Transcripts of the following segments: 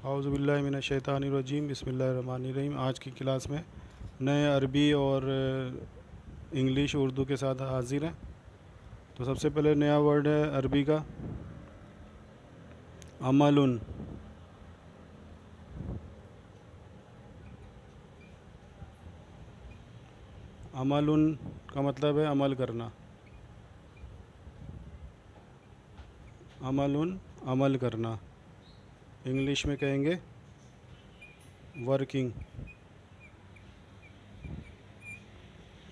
औज़ुबिल्लाहि मिनश्शैतानिर्रजीम बिस्मिल्लाहिर्रहमानिर्रहीम। आज की क्लास में नए अरबी और इंग्लिश उर्दू के साथ हाजिर हैं। तो सबसे पहले नया वर्ड है अरबी का अमलुन। अमलुन का मतलब है अमल करना। अमलुन अमल करना। इंग्लिश में कहेंगे वर्किंग।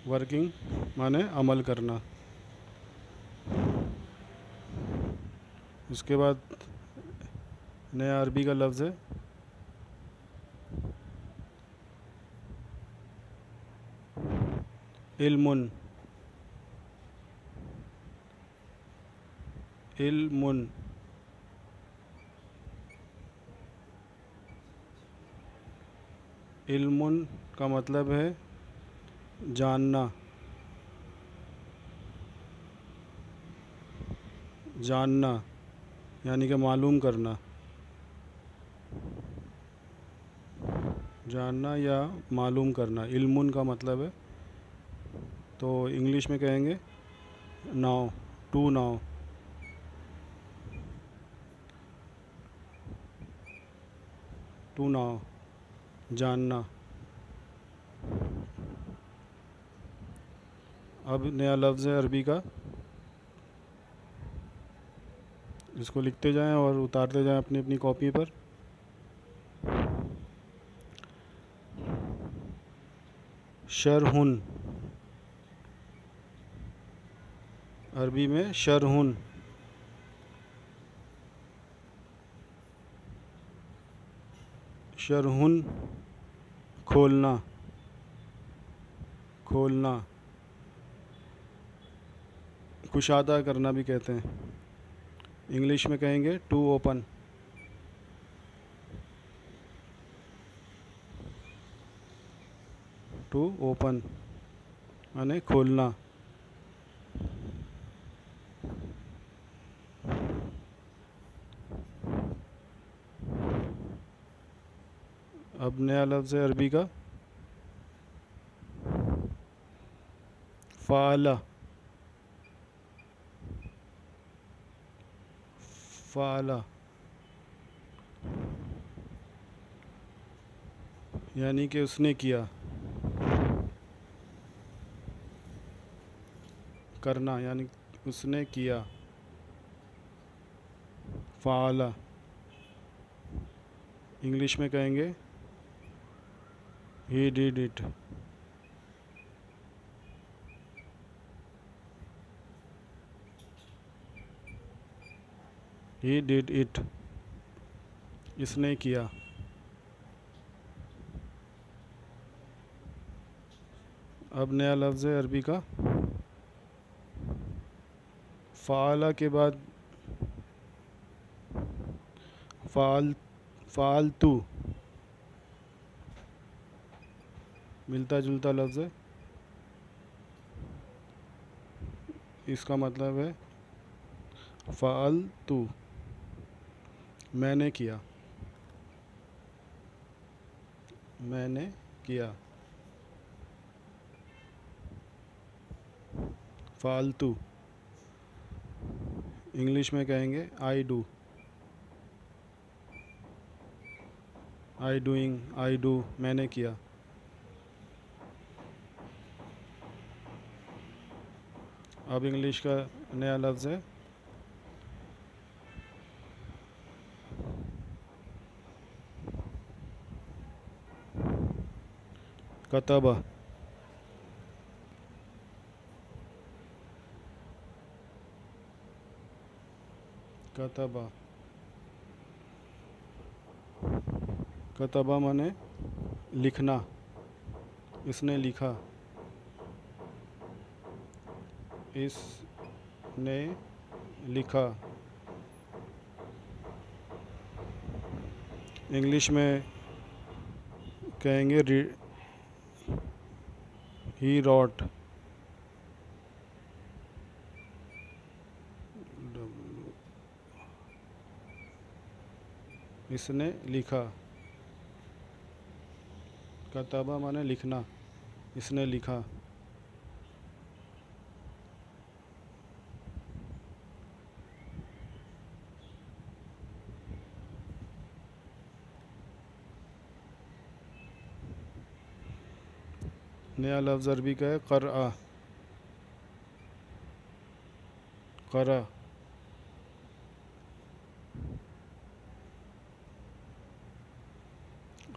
वर्किंग माने अमल करना। उसके बाद नया अरबी का लफ्ज़ है इल्मुन। इल्मुन इल्मुन का मतलब है जानना। जानना यानी कि मालूम करना। जानना या मालूम करना इल्मुन का मतलब है। तो इंग्लिश में कहेंगे now, to now. To now जानना। अब नया लफ्ज़ है अरबी का, इसको लिखते जाएं और उतारते जाएं अपनी अपनी कॉपी पर। शरहुन। अरबी में शरहुन। शरहुन खोलना। खोलना कुशादा करना भी कहते हैं। इंग्लिश में कहेंगे टू ओपन। टू ओपन माने खोलना। अब नया लफ्ज़ है अरबी का फ़ाला। फ़ाला यानी कि उसने किया। करना यानी उसने किया। फ़ाला इंग्लिश में कहेंगे he did it. He did it इसने किया। अब नया लफ्ज़ है अरबी का फ़ाला के बाद फालतू। मिलता जुलता लफ्ज़ है। इसका मतलब है फालतू मैंने किया। मैंने किया फालतू। इंग्लिश में कहेंगे I do. I doing, I do मैंने किया। अब इंग्लिश का नया लफ्ज़ है कतबा। कतबा। कतबा माने लिखना। इसने लिखा। इसने लिखा। इंग्लिश में कहेंगे ही रॉट। इसने लिखा। कताबा माने लिखना, इसने लिखा। नया लफ्ज़ अरबी का है क़रअ। क़रअ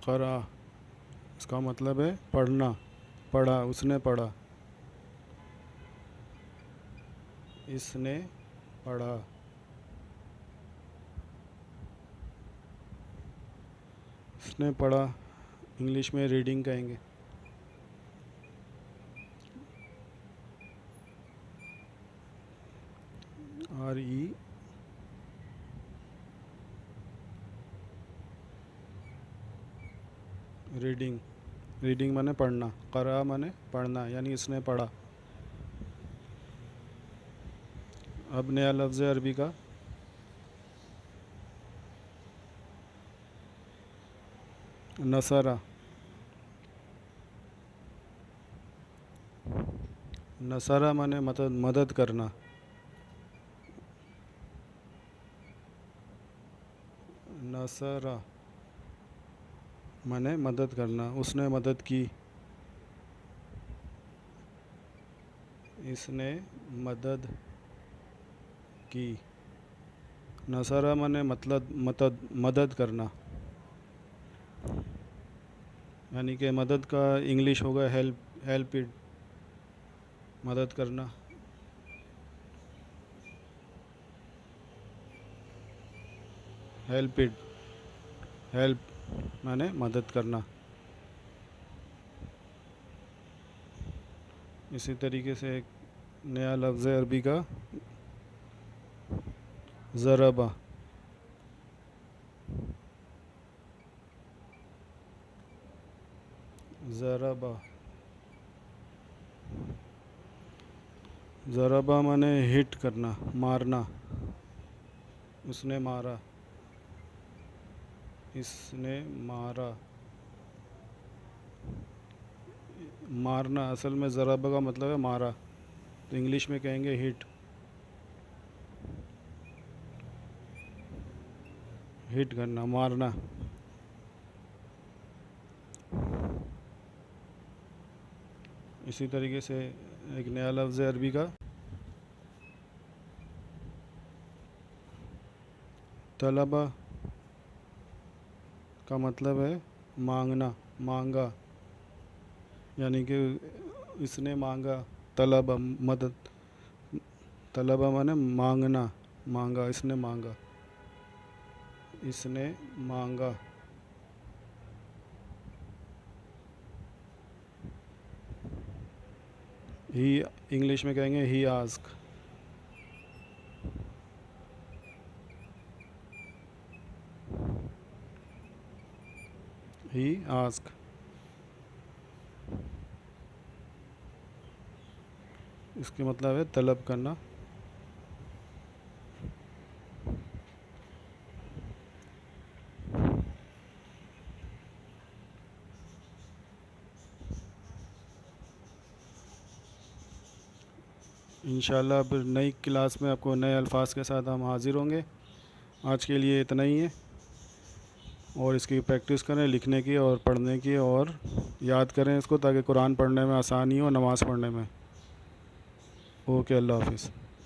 क़रअ इसका मतलब है पढ़ना, पढ़ा, उसने पढ़ा, इसने पढ़ा। इसने पढ़ा इंग्लिश में रीडिंग कहेंगे। RE reading. रीडिंग माने पढ़ना, क़रा माने पढ़ना, यानी इसने पढ़ा। अब नया लफ्ज़ है अरबी का नसरा। नसरा माने मदद करना। नसरा माने मदद करना, उसने मदद की, इसने मदद की। नसरा माने मदद करना, यानी कि मदद का इंग्लिश होगा हेल्प इट, मदद करना। हेल्प इट, हेल्प माने मदद करना। इसी तरीके से एक नया लफ्ज़ है अरबी का ज़रबा। ज़रबा ज़रबा माने हिट करना, मारना, उसने मारा, इसने मारा। मारना असल में ज़रबा का मतलब है मारा, तो इंग्लिश में कहेंगे हिट। हिट करना, मारना। इसी तरीके से एक नया लफ्ज़ है अरबी का तलबा का मतलब है मांगना, मांगा, यानी कि इसने मांगा। तलबा मदद, तलबा माने मांगना, मांगा, इसने मांगा, इसने मांगा। ही इंग्लिश में कहेंगे ही आस्क। ही आस्क इसके मतलब है तलब करना। इंशाल्लाह अब नई क्लास में आपको नए अल्फाज के साथ हम हाज़िर होंगे। आज के लिए इतना ही है, और इसकी प्रैक्टिस करें लिखने की और पढ़ने की, और याद करें इसको ताकि कुरान पढ़ने में आसानी हो, नमाज़ पढ़ने में। ओके, अल्लाह हाफ़िज़।